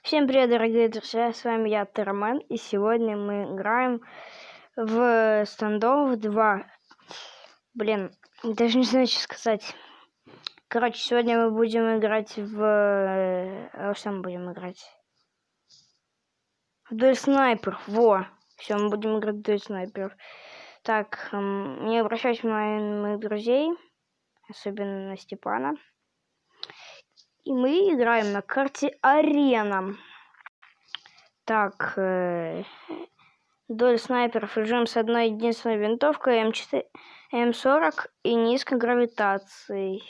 Всем привет, дорогие друзья, с вами я, Термен, и сегодня мы играем в Standoff 2. Блин, даже не знаю, что сказать. Короче, сегодня мы будем играть что мы будем играть? В дуэль снайперов, во! Все, мы будем играть в дуэль снайперов. Так, не обращайтесь на моих друзей, особенно на Степана. И мы играем на карте Арена. Так, дуэль снайперов. Режим с одной единственной винтовкой М40 и низкой гравитацией.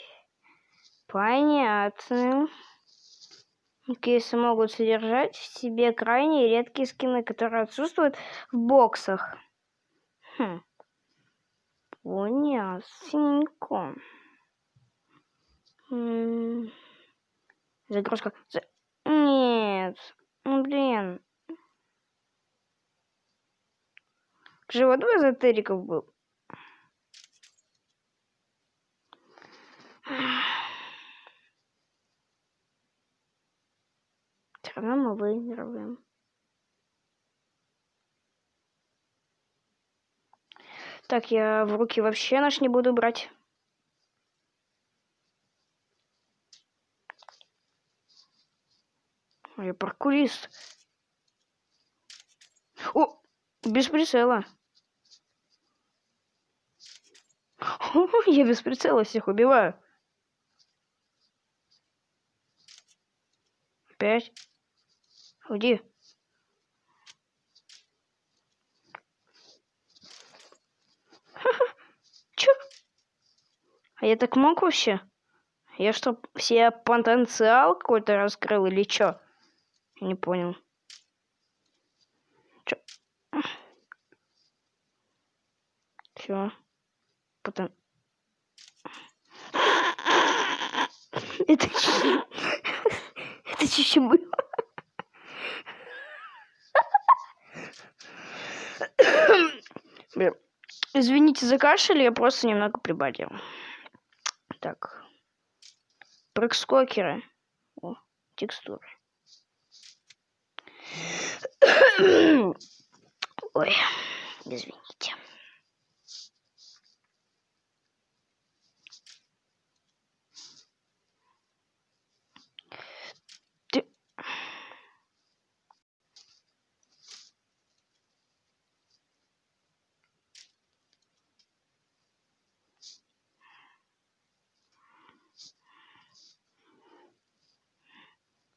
Понятно. Кейсы могут содержать в себе крайне редкие скины, которые отсутствуют в боксах. Понятненько. Загрузка. Нет. Блин. Живот у эзотериков был. Все равно мы выигрываем. Так, я в руки вообще наш не буду брать. Я паркурист. О, без прицела. Я без прицела всех убиваю. Опять. Уйди. Чё? А я так мог вообще? Я что, все потенциал какой-то раскрыл или чё? Я не понял. Чё? Чё? Это чё? Это чё было? Блин. Извините за кашель, я просто немного прибавил. Так. Прыг-скокеры. О, текстуры. Ой, извините.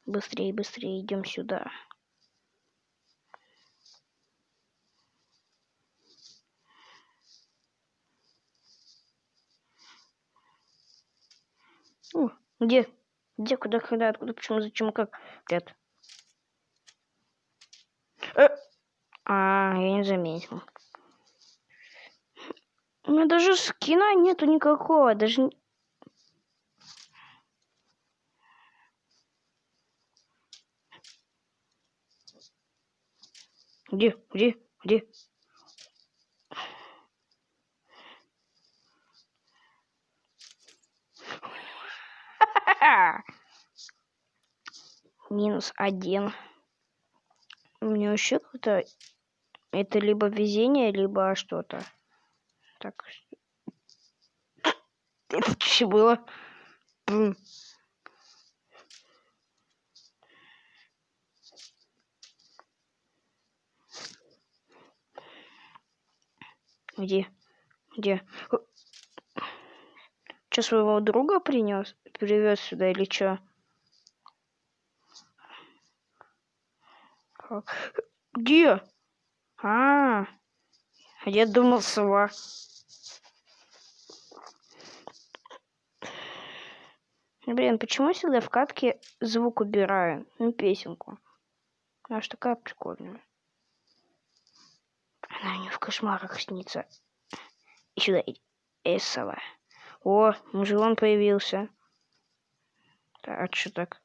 Быстрее, быстрее, идем сюда. О, где? Где, куда, когда, откуда, почему, зачем, как? Блядь. Я не заметил. У меня даже скина нету никакого, даже... Где? Где? Где? -1. У меня вообще как-то... Это либо везение, либо что-то. Так. Это что было? Где? Где? Что, своего друга привез сюда или что? Где? Я думал, сова. Блин, почему всегда в катке звук убираю? Ну, песенку. Она ж такая прикольная. Она мне в кошмарах снится. И сюда иди. Сова. О, мужелон появился. А что так?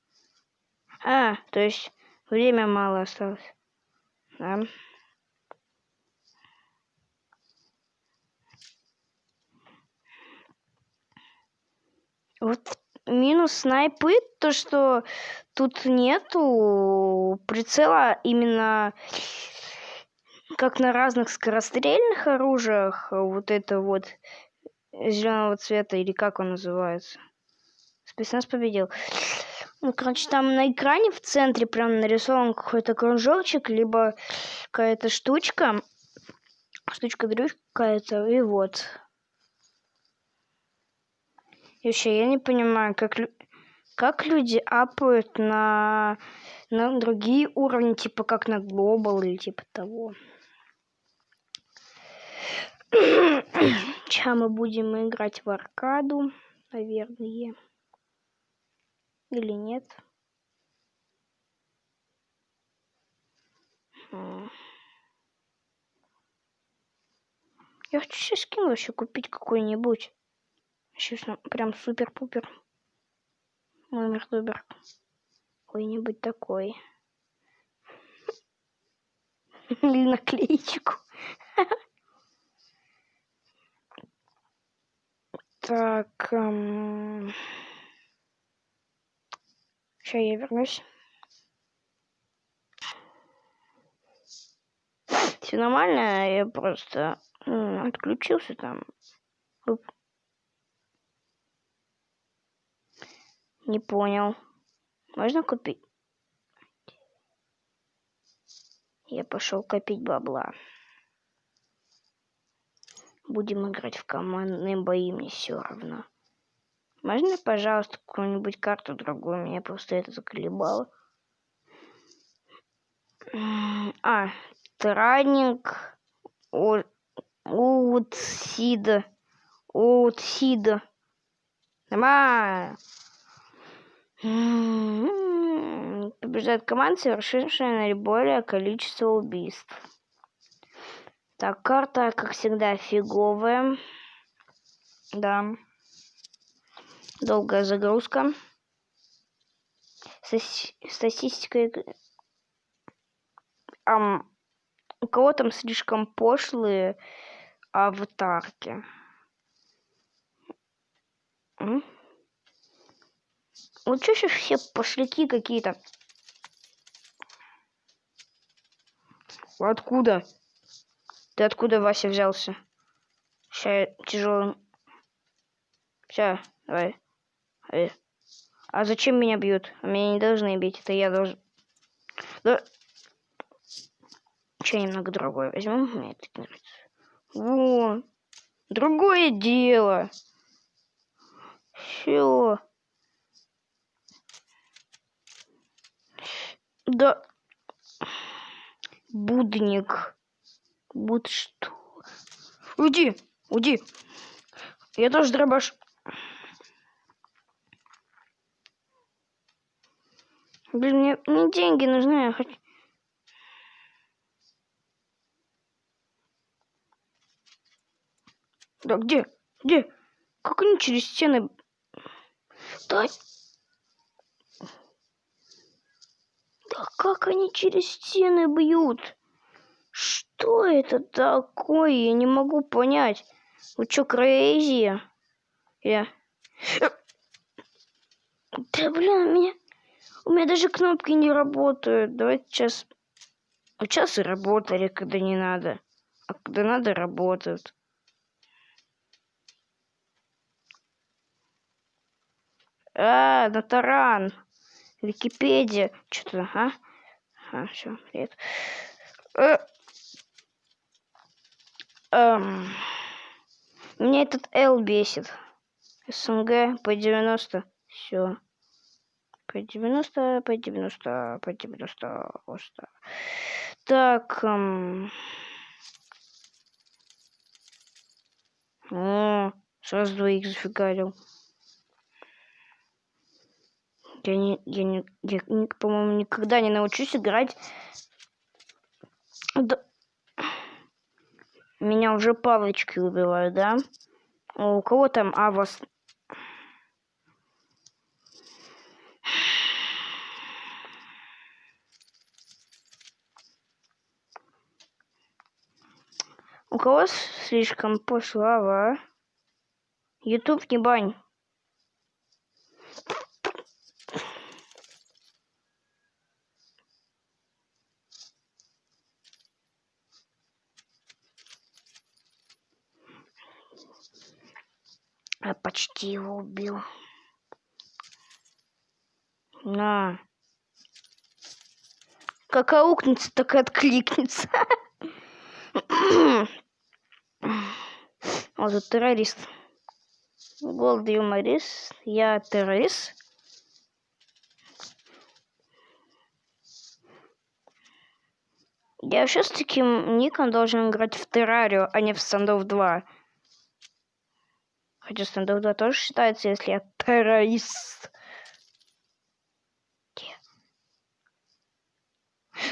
То есть время мало осталось. Да. Вот минус снайпы, то что тут нету прицела именно как на разных скорострельных оружиях. Вот это вот зеленого цвета, или как он называется. Спецназ победил. Ну, короче, там на экране в центре прям нарисован какой-то кружочек, либо какая-то штучка. Штучка-дрючка какая-то, и вот. И вообще, я не понимаю, как люди апают на другие уровни, типа как на Global или типа того. Сейчас мы будем играть в аркаду, наверное. Или нет? Я хочу сейчас скин вообще купить какой-нибудь. Сейчас прям супер-пупер. Номер-дубер. Какой-нибудь такой. Или наклеечку. Так. Сейчас я вернусь. Все нормально, я просто отключился там. Не понял. Можно купить? Я пошел копить бабла. Будем играть в командные бои, мне все равно. Можно, пожалуйста, какую-нибудь карту другую? Меня просто это заколебало. Траник. Утсида. Нормально. Побеждает команда, совершившая наиболее количество убийств. Так, карта, как всегда, фиговая. Да. Долгая загрузка. Статистика. У кого там слишком пошлые аватарки? Вот что сейчас все пошляки какие-то? Откуда? Ты откуда, Вася, взялся? Сейчас тяжелый. Все, давай. А зачем меня бьют? Меня не должны бить, это я должен. Да. Че, немного другое возьму? Мне это не нравится. Во, другое дело. Все. Да. Будник. Что? Уйди. Я тоже дробаш. Блин, мне деньги нужны, я хочу. Да где? Как они через стены? Да как они через стены бьют? Что это такое? Я не могу понять. Вы что, crazy? Да блин, у меня даже кнопки не работают. Давайте сейчас. Сейчас и работали, когда не надо. А когда надо, работают. На таран. Википедия. Что-то, все, привет. Меня этот Л бесит. СНГ по 90. Все. По 90. Так. Сразу двоих зафигарил. Я по-моему, никогда не научусь играть. Да. Меня уже палочки убивают, да? У кого там Авас? У кого слишком пошлава? Ютуб не бань. Я почти его убил. На. Как аукнется, так и откликнется. Вот тут террорист. Голд юморист. Я террорист. Я вообще с таким ником должен играть в Террарию, а не в Standoff 2. Хотя Standoff 2 тоже считается, если я террорист.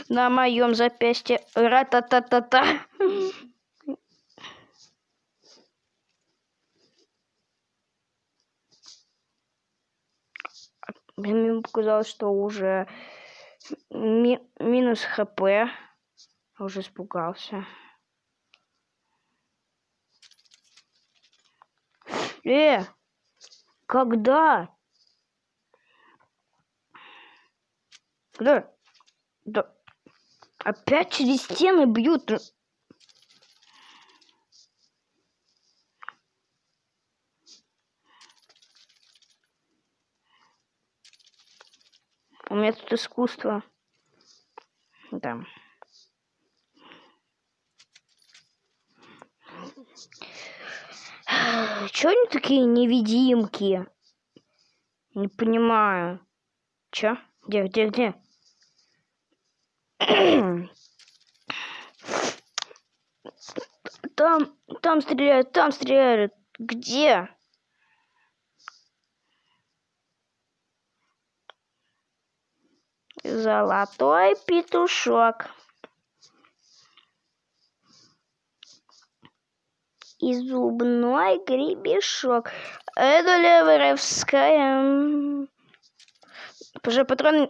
На моем запястье ра-та-та-та-та. Мне показалось, что уже минус хп. Уже испугался. Когда? Когда? Да. Опять через стены бьют. У меня тут искусство. Да. Чё они такие невидимки? Не понимаю. Чё? Где? Там стреляют. Где? Золотой петушок. И зубной гребешок. Это Леворовская. Уже патрон.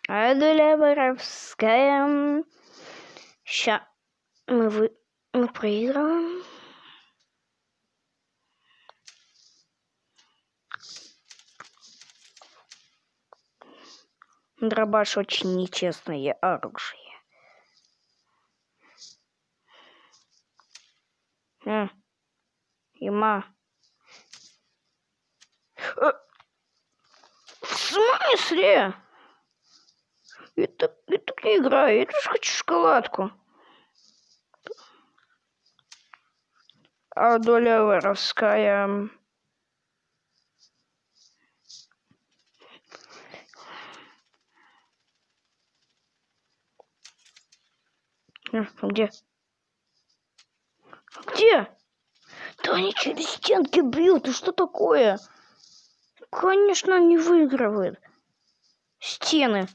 Это Леворовская. Ща. Мы проигрываем. Дробаш очень нечестное оружие. Има. В смысле? Это не игра, я тоже хочу шоколадку. Адоля Воровская. Где? Где? Да они через стенки бьют, и что такое? Конечно, они выигрывают. Стены.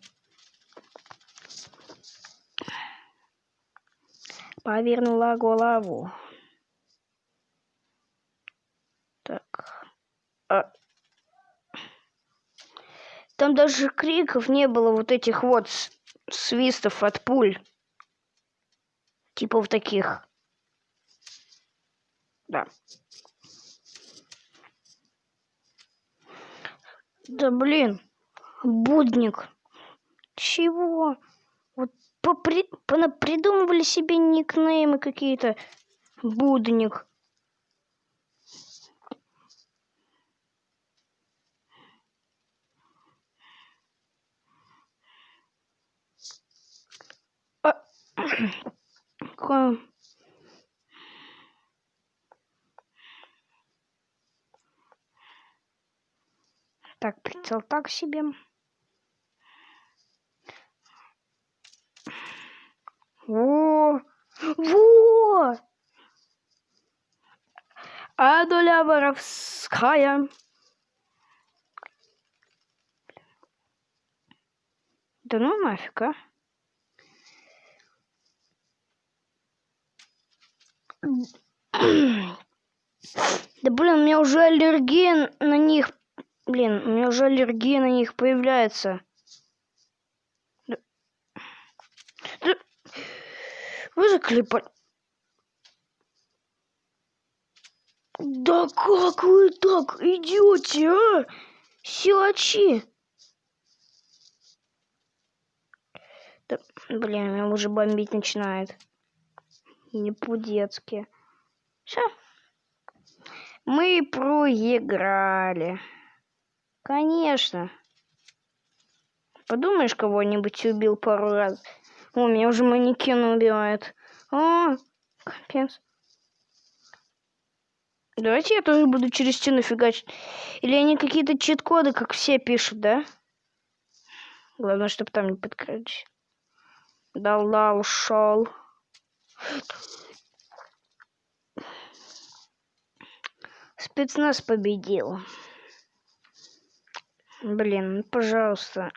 Повернула голову. Так. Там даже криков не было, вот этих вот свистов от пуль. Типа вот таких. Да. Да блин. Будник. Чего? Вот придумывали себе никнеймы какие-то. Будник. Так, прицел так себе. Во! Адоля Воровская. Да ну нафиг, а? Да блин, у меня уже аллергия на них. Блин, у меня уже аллергия на них появляется. Вы заклепали. Да как вы так идете, а? Силачи. Да, блин, меня уже бомбить начинает. Не по-детски. Все. Мы проиграли. Конечно. Подумаешь, кого-нибудь убил пару раз. О, меня уже манекен убивает. О, капец. Давайте я тоже буду через стену фигачить. Или они какие-то чит-коды, как все пишут, да? Главное, чтобы там не подкрылись. Да, ушел. Спецназ победил. Блин, пожалуйста.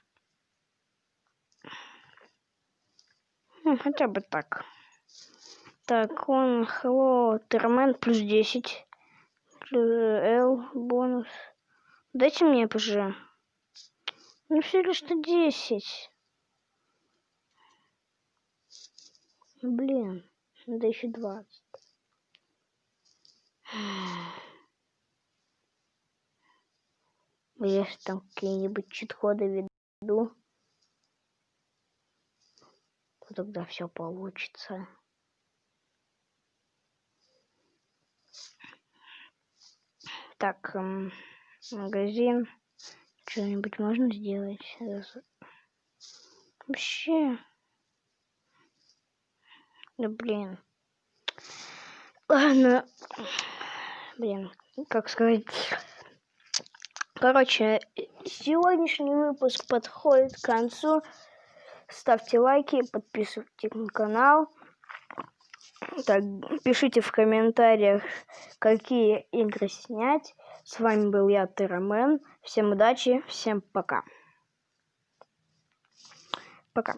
Хотя бы так. Так, он, hello, термен плюс 10. Плюс L, бонус. Дайте мне ПЖ. Ну, все лишь 10. Блин, надо еще 20. Если там какие-нибудь чит-коды веду, то тогда все получится. Так, магазин. Что-нибудь можно сделать? Вообще. Да блин. Ладно. Блин, как сказать. Короче, сегодняшний выпуск подходит к концу. Ставьте лайки, подписывайтесь на канал. Так, пишите в комментариях, какие игры снять. С вами был я, Терамен. Всем удачи, всем пока. Пока.